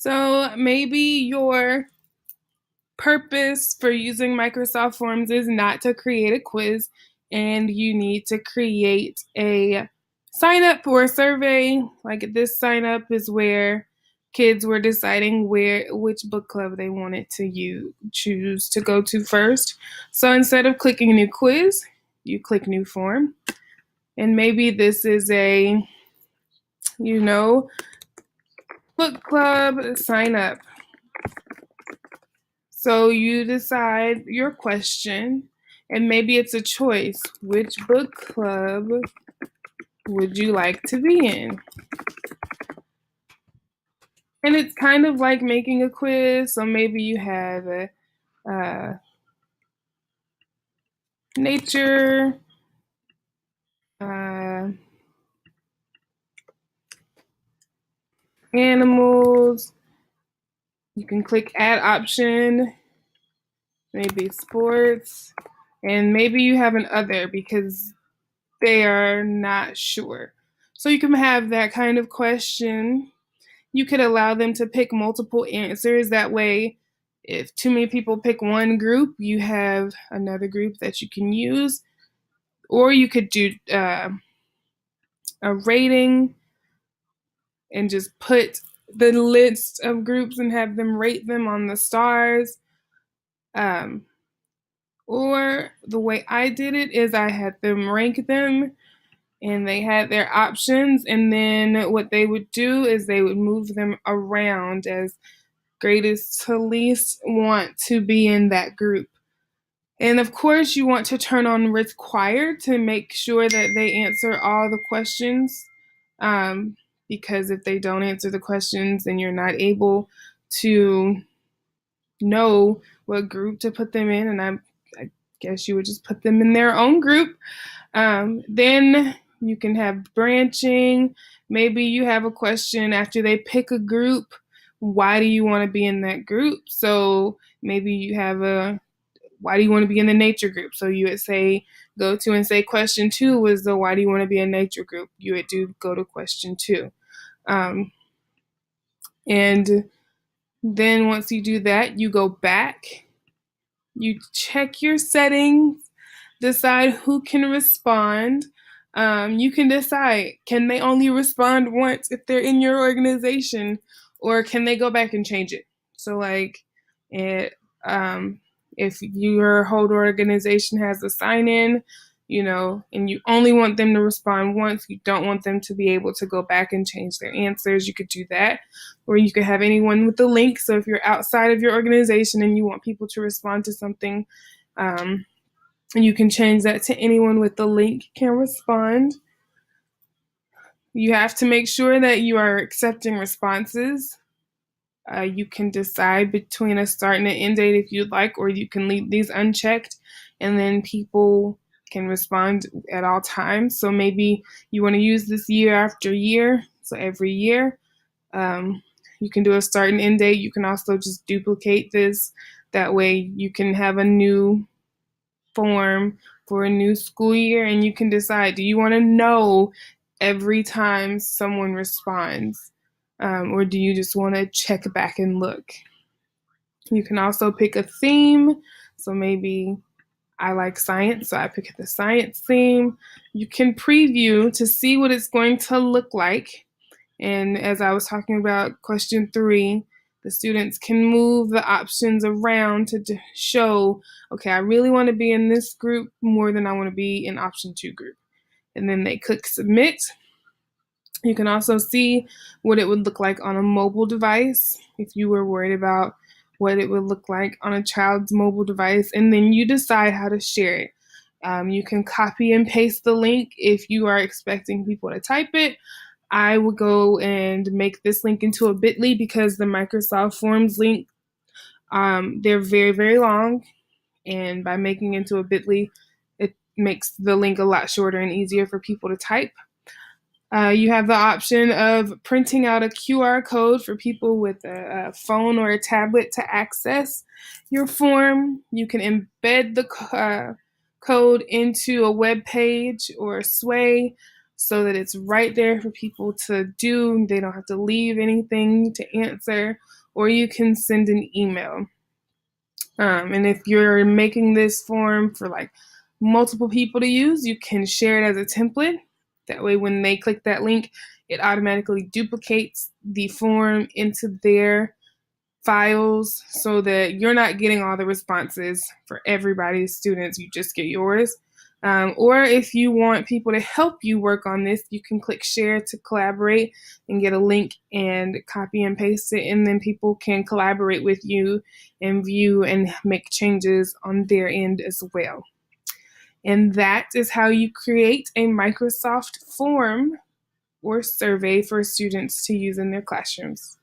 So maybe your purpose for using Microsoft Forms is not to create a quiz, and you need to create a sign up or a survey. Like this sign up is where kids were deciding which book club they wanted to choose to go to first. So instead of clicking new quiz, you click new form. And maybe this is a, you know, book club sign up. So you decide your question, and maybe it's a choice. Which book club would you like to be in? And it's kind of like making a quiz. So maybe you have a nature, uh, animals. You can click add option, maybe sports, and maybe you have an other because they are not sure. So you can have that kind of question. You could allow them to pick multiple answers. That way, if too many people pick one group, you have another group that you can use. Or you could do a rating and just put the list of groups and have them rate them on the stars. Um, or the way I did it is I had them rank them and they had their options. And then what they would do is they would move them around as greatest to least want to be in that group. And of course, you want to turn on required to make sure that they answer all the questions. Um, because if they don't answer the questions, then you're not able to know what group to put them in. And I guess you would just put them in their own group. Then you can have branching. Maybe you have a question after they pick a group. Why do you want to be in that group? So maybe you have a why do you want to be in the nature group? So you would say go to and say question 2 was the why do you want to be in nature group? You would do go to question 2. And then once you do that, you go back, you check your settings, decide who can respond. You can decide, can they only respond once if they're in your organization, or can they go back and change it? So like it, if your whole organization has a sign in, and you only want them to respond once, you don't want them to be able to go back and change their answers, you could do that. Or you could have anyone with the link. So if you're outside of your organization and you want people to respond to something, and you can change that to anyone with the link can respond. You have to make sure that you are accepting responses. You can decide between a start and an end date if you'd like, or you can leave these unchecked, and then people can respond at all times. So maybe you want to use this year after year, so every year. You can do a start and end date. You can also just duplicate this. That way you can have a new form for a new school year, and you can decide, do you want to know every time someone responds, or do you just want to check back and look? You can also pick a theme. So maybe I like science, so I pick the science theme. You can preview to see what it's going to look like. And as I was talking about question 3, the students can move the options around to show, okay, I really want to be in this group more than I want to be in option 2 group. And then they click submit. You can also see what it would look like on a mobile device if you were worried about what it would look like on a child's mobile device. And then you decide how to share it. You can copy and paste the link if you are expecting people to type it. I would go and make this link into a bit.ly because the Microsoft Forms link, they're very, very long. And by making it into a bit.ly, it makes the link a lot shorter and easier for people to type. You have the option of printing out a QR code for people with a phone or a tablet to access your form. You can embed the code into a web page or a Sway so that it's right there for people to do. They don't have to leave anything to answer, or you can send an email. And if you're making this form for like multiple people to use, you can share it as a template. That way, when they click that link, it automatically duplicates the form into their files so that you're not getting all the responses for everybody's students. You just get yours. Or if you want people to help you work on this, you can click share to collaborate and get a link and copy and paste it, and then people can collaborate with you and view and make changes on their end as well. And that is how you create a Microsoft form or survey for students to use in their classrooms.